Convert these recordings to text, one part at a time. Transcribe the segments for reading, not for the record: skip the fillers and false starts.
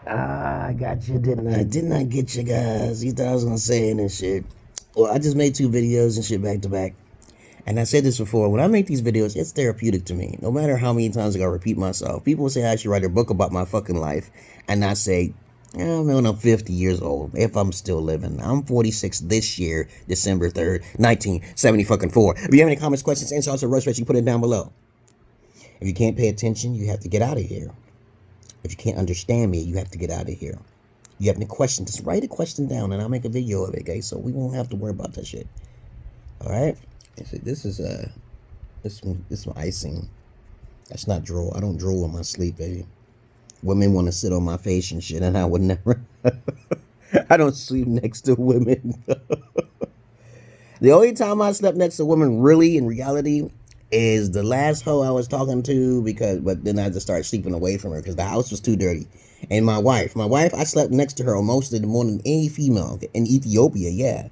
I got you, didn't I? Didn't I get you guys? You thought I was gonna say it and shit. Well, I just made 2 videos and shit back to back. And I said this before, when I make these videos, it's therapeutic to me. No matter how many times I gotta repeat myself. People say I should write a book about my fucking life. And I say, when I'm 50 years old, if I'm still living. I'm 46 this year, December 3rd, 1974. If you have any comments, questions, insults, or rush, you put it down below. If you can't pay attention, you have to get out of here. If you can't understand me, you have to get out of here. You have any questions, just write a question down and I'll make a video of it, okay? So we won't have to worry about that shit. Alright? This is my icing. That's not drool. I don't drool in my sleep, baby. Women want to sit on my face and shit, and I would never. I don't sleep next to women. The only time I slept next to women, really, in reality, is the last hoe I was talking to, but then I had to start sleeping away from her because the house was too dirty. And my wife, I slept next to her most of the more than any female in Ethiopia, yeah.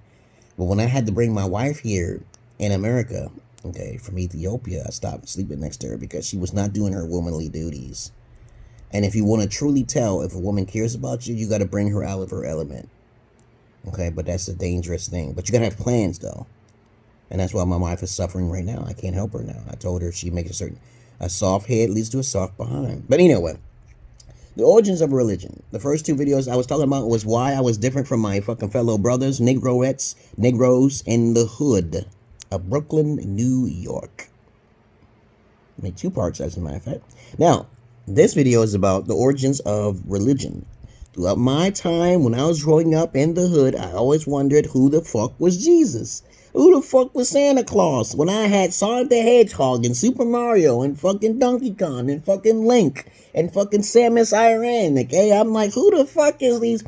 But when I had to bring my wife here in America, okay, from Ethiopia, I stopped sleeping next to her because she was not doing her womanly duties. And if you want to truly tell if a woman cares about you, you got to bring her out of her element. Okay, but that's a dangerous thing. But you got to have plans, though. And that's why my wife is suffering right now. I can't help her now. I told her she makes a soft head leads to a soft behind. But anyway, the origins of religion. The first 2 videos I was talking about was why I was different from my fucking fellow brothers, Negroes in the hood of Brooklyn, New York. I made 2 parts, as a matter of fact. Now, this video is about the origins of religion. Throughout my time, when I was growing up in the hood, I always wondered who the fuck was Jesus? Who the fuck was Santa Claus? When I had Sonic the Hedgehog and Super Mario and fucking Donkey Kong and fucking Link and fucking Samus Aran, okay? I'm like, who the fuck is these...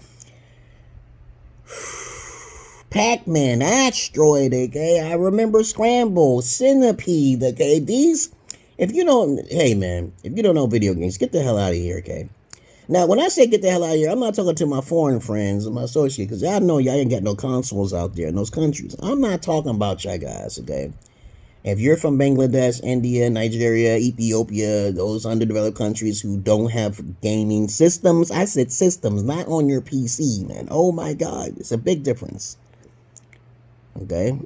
Pac-Man, Asteroid, okay? I remember Scramble, Centipede, okay? These... If you don't, hey man, if you don't know video games, get the hell out of here, okay? Now, when I say get the hell out of here, I'm not talking to my foreign friends and my associates, because y'all know y'all ain't got no consoles out there in those countries. I'm not talking about y'all guys, okay? If you're from Bangladesh, India, Nigeria, Ethiopia, those underdeveloped countries who don't have gaming systems, I said systems, not on your PC, man. Oh my God, it's a big difference, okay?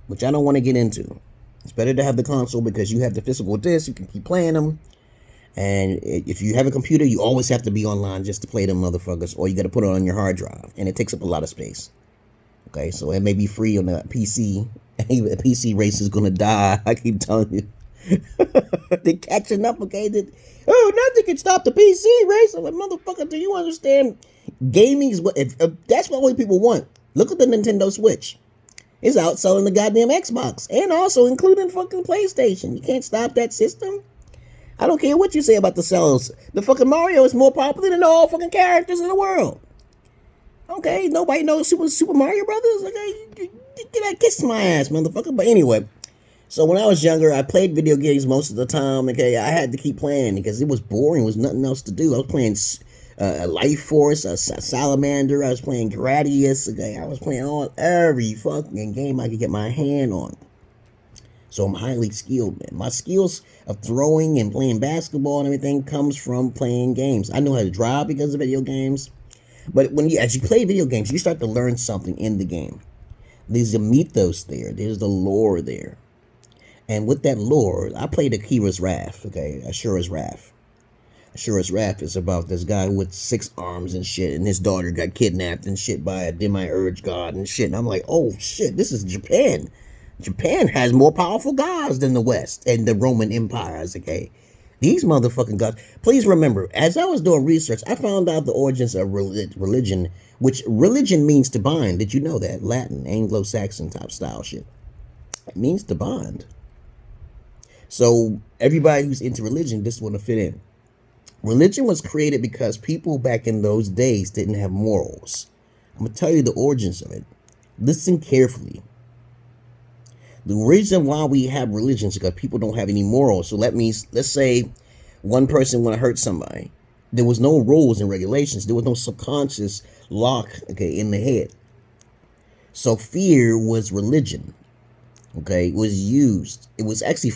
Which I don't want to get into. It's better to have the console because you have the physical disc, you can keep playing them. And if you have a computer, you always have to be online just to play them motherfuckers, or you got to put it on your hard drive, and it takes up a lot of space. Okay, so it may be free on the PC. The PC race is gonna die. I keep telling you. They're catching up, okay? Nothing can stop the PC race. I'm like, motherfucker, do you understand? Gaming is what, if that's what only people want. Look at the Nintendo Switch. It's outselling the goddamn Xbox, and also including fucking PlayStation. You can't stop that system. I don't care what you say about the sales. The fucking Mario is more popular than all fucking characters in the world. Okay, nobody knows Super Mario Brothers. Okay, kiss my ass, motherfucker. But anyway, so when I was younger, I played video games most of the time. Okay, I had to keep playing because it was boring. There was nothing else to do. I was playing Life Force, a Salamander. I was playing Gradius. Okay, I was playing every fucking game I could get my hand on. So I'm highly skilled, man. My skills of throwing and playing basketball and everything comes from playing games. I know how to drive because of video games. But as you play video games, you start to learn something in the game. There's a mythos there. There's the lore there. And with that lore, I played Akira's Wrath, okay? Ashura's Wrath. Ashura's Wrath is about this guy with 6 arms and shit, and his daughter got kidnapped and shit by a demiurge god and shit. And I'm like, oh shit, this is Japan. Japan has more powerful gods than the West and the Roman empires, okay? These motherfucking gods. Please remember, as I was doing research, I found out the origins of religion, which religion means to bind. Did you know that? Latin, Anglo-Saxon type style shit. It means to bond. So everybody who's into religion just want to fit in. Religion was created because people back in those days didn't have morals. I'm going to tell you the origins of it. Listen carefully. The reason why we have religion is because people don't have any morals. So that means, let's say one person want to hurt somebody. There was no rules and regulations. There was no subconscious lock, okay, in the head. So fear was religion, okay? It was used. It was actually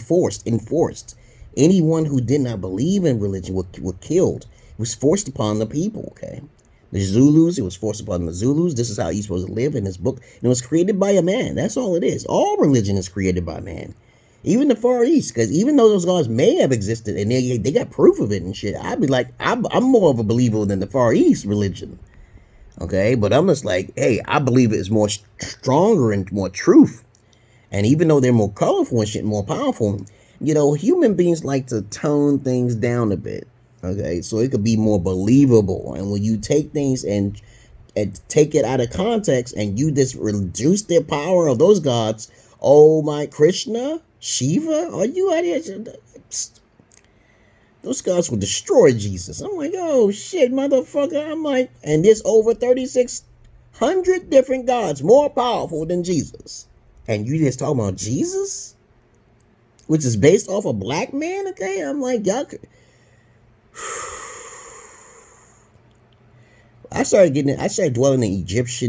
enforced. Anyone who did not believe in religion were killed. was forced upon the people, okay? The Zulus, it was forced upon the Zulus. This is how you're supposed to live in this book. And it was created by a man. That's all it is. All religion is created by man. Even the Far East, because even though those gods may have existed and they got proof of it and shit, I'd be like, I'm more of a believer than the Far East religion. Okay? But I'm just like, hey, I believe it's more stronger and more truth. And even though they're more colorful and shit, more powerful, you know, human beings like to tone things down a bit. Okay, so it could be more believable. And when you take things and take it out of context and you just reduce the power of those gods, oh my Krishna, Shiva, are you out here? Those gods will destroy Jesus. I'm like, oh shit, motherfucker. I'm like, and there's over 3,600 different gods more powerful than Jesus. And you just talking about Jesus? Which is based off a black man, okay? I'm like, y'all could... I started dwelling in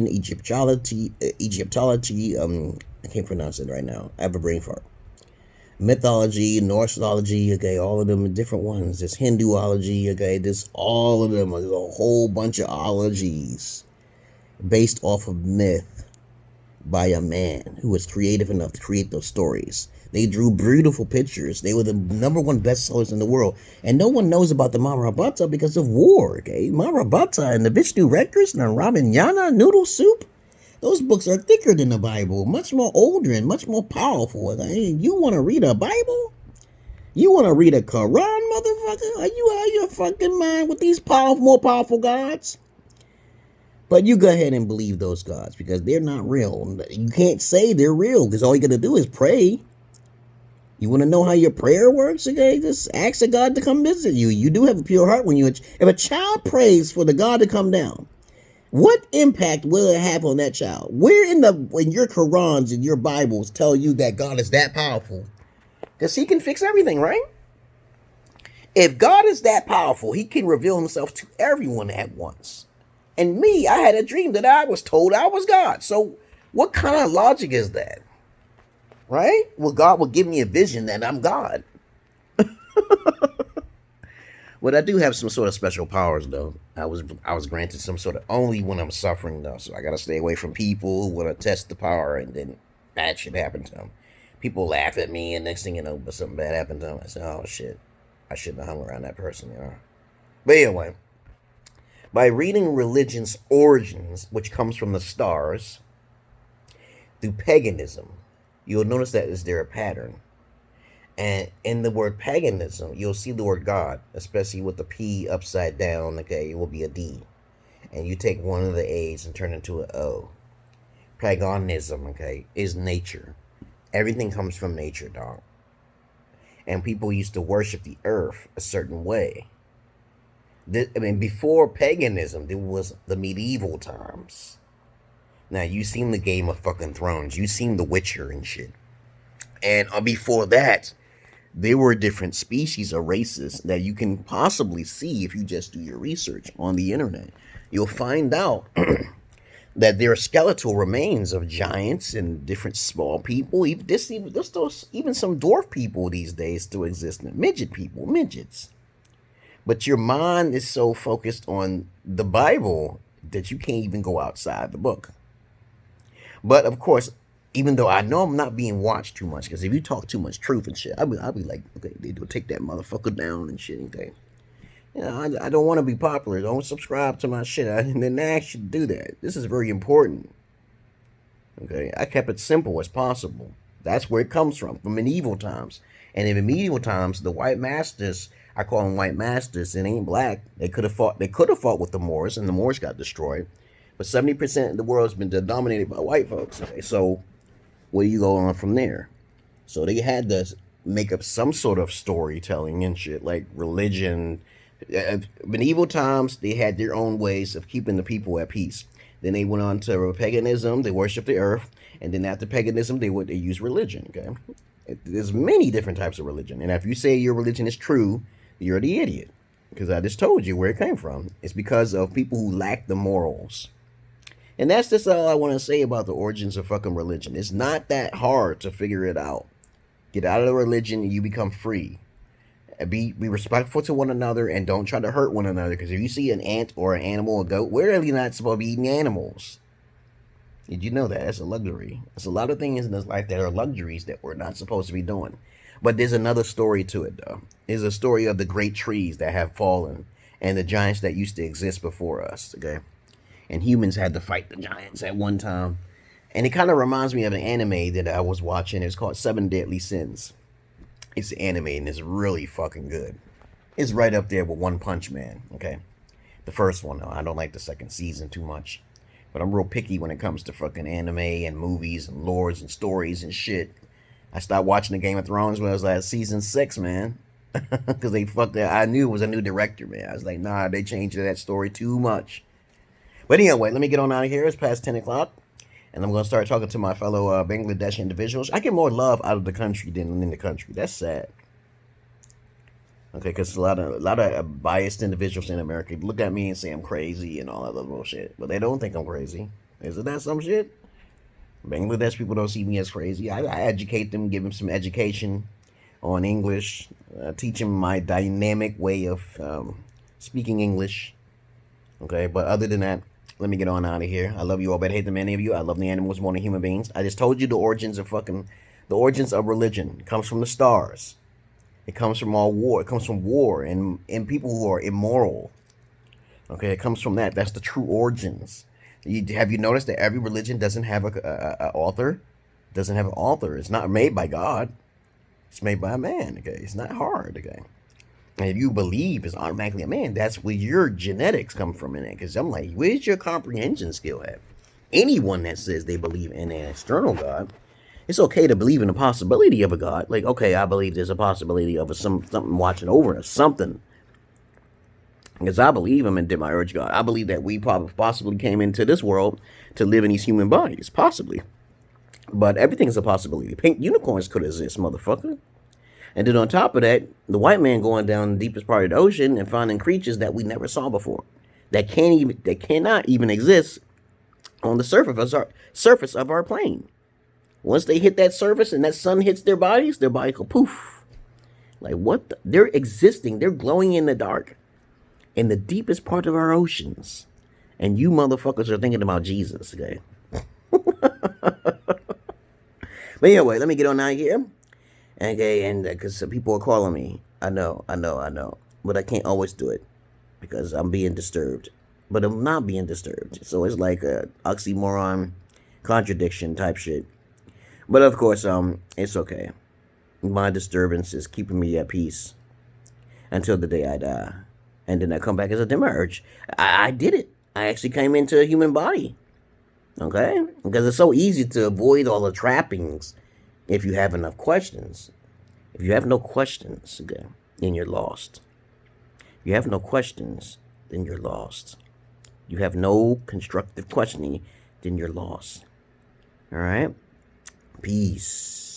Egyptology, I can't pronounce it right now. I have a brain fart. Mythology, Norseology, okay, all of them are different ones. There's Hinduology, okay, there's all of them. There's a whole bunch of ologies based off of myth by a man who was creative enough to create those stories. They drew beautiful pictures. They were the #1 bestsellers in the world. And no one knows about the Mahabharata because of war, okay? Mahabharata and the Vishnu Records and the Ramayana noodle soup, those books are thicker than the Bible, much more older and much more powerful. Okay? You want to read a Bible? You want to read a Quran, motherfucker? Are you out of your fucking mind with these more powerful gods? But you go ahead and believe those gods because they're not real. You can't say they're real because all you got to do is pray. You want to know how your prayer works? Okay, just ask the God to come visit you. You do have a pure heart when if a child prays for the God to come down. What impact will it have on that child? Where in your Qurans and your Bibles tell you that God is that powerful? Because he can fix everything, right? If God is that powerful, he can reveal himself to everyone at once. And me, I had a dream that I was told I was God. So what kind of logic is that? Right? Well, God will give me a vision that I'm God. But I do have some sort of special powers, though. I was granted some sort of, only when I'm suffering, though. So I got to stay away from people who want to test the power, and then bad shit happen to them. People laugh at me, and next thing you know, but something bad happened to them. I say, oh shit, I shouldn't have hung around that person, you know. But anyway, by reading religion's origins, which comes from the stars, through paganism, you'll notice that is there a pattern. And in the word paganism, you'll see the word God, especially with the P upside down, okay, it will be a D. And you take one of the A's and turn it into an O. Paganism, okay, is nature. Everything comes from nature, dog. And people used to worship the earth a certain way. Before paganism, there was the medieval times. Now, you seen the Game of fucking Thrones. You seen The Witcher and shit. And before that, there were different species or races that you can possibly see if you just do your research on the internet. You'll find out that there are skeletal remains of giants and different small people. Even some dwarf people these days still exist. Midgets. But your mind is so focused on the Bible that you can't even go outside the book. But of course, even though I know I'm not being watched too much, because if you talk too much truth and shit, I'll be like, okay, they do take that motherfucker down and shit. Okay, you know, I don't want to be popular. Don't subscribe to my shit. I didn't ask you to do that. This is very important. Okay, I kept it simple as possible. That's where it comes from medieval times. And in medieval times, the white masters, I call them white masters, it ain't black. They could have fought with the Moors, and the Moors got destroyed. But 70% of the world has been dominated by white folks. Okay, so where do you go on from there? So they had to make up some sort of storytelling and shit, like religion. Medieval times, they had their own ways of keeping the people at peace. Then they went on to paganism. They worshiped the earth. And then after paganism, they used religion. Okay, there's many different types of religion. And if you say your religion is true, you're the idiot. Because I just told you where it came from. It's because of people who lack the morals. And that's just all I want to say about the origins of fucking religion. It's not that hard to figure it out. Get out of the religion and you become free. Be respectful to one another and don't try to hurt one another. Because if you see an ant or an animal or goat, we're really not supposed to be eating animals. Did you know that? That's a luxury. There's a lot of things in this life that are luxuries that we're not supposed to be doing. But there's another story to it, though. There's a story of the great trees that have fallen and the giants that used to exist before us, okay? And humans had to fight the giants at one time. And it kind of reminds me of an anime that I was watching. It's called Seven Deadly Sins. It's an anime, and it's really fucking good. It's right up there with One Punch Man, okay? The first one, though. I don't like the second season too much. But I'm real picky when it comes to fucking anime and movies and lores and stories and shit. I stopped watching the Game of Thrones when I was like season 6, man. Because they fucked that. I knew it was a new director, man. I was like, nah, they changed that story too much. But anyway, let me get on out of here. It's past 10 o'clock. And I'm going to start talking to my fellow Bangladeshi individuals. I get more love out of the country than in the country. That's sad. Okay, because a lot of biased individuals in America look at me and say I'm crazy and all that other bullshit. But they don't think I'm crazy. Isn't that some shit? Bangladesh people don't see me as crazy. I educate them, give them some education on English. Teach them my dynamic way of speaking English. Okay, but other than that, let me get on out of here. I love you all, but I hate the many of you. I love the animals more than human beings. I just told you the origins of religion. It comes from the stars. It comes from all war. It comes from war and people who are immoral. Okay, it comes from that. That's the true origins. Have you noticed that every religion doesn't have a author? Doesn't have an author. It's not made by God. It's made by a man. Okay, it's not hard. Okay, and if you believe it's automatically a man, that's where your genetics come from in it. Because I'm like, where's your comprehension skill at? Anyone that says they believe in an external God. It's okay to believe in the possibility of a God. Like, okay, I believe there's a possibility of something watching over us, something. Because I believe I'm in Demiurge God. I believe that we possibly came into this world to live in these human bodies, possibly. But everything is a possibility. Pink unicorns could exist, motherfucker. And then on top of that, the white man going down the deepest part of the ocean and finding creatures that we never saw before, that cannot even exist on the surface of our plane. Once they hit that surface and that sun hits their body go poof. Like, what the? They're existing. They're glowing in the dark in the deepest part of our oceans. And you motherfuckers are thinking about Jesus, okay? But anyway, let me get on out of here. Okay, and because people are calling me. I know. But I can't always do it because I'm being disturbed. But I'm not being disturbed. So it's like a oxymoron, contradiction type shit. But of course, it's okay. My disturbance is keeping me at peace until the day I die. And then I come back as a demiurge. I did it. I actually came into a human body. Okay? Because it's so easy to avoid all the trappings if you have enough questions. If you have no questions, okay, then you're lost. If you have no questions, then you're lost. You have no constructive questioning, then you're lost. All right? Peace.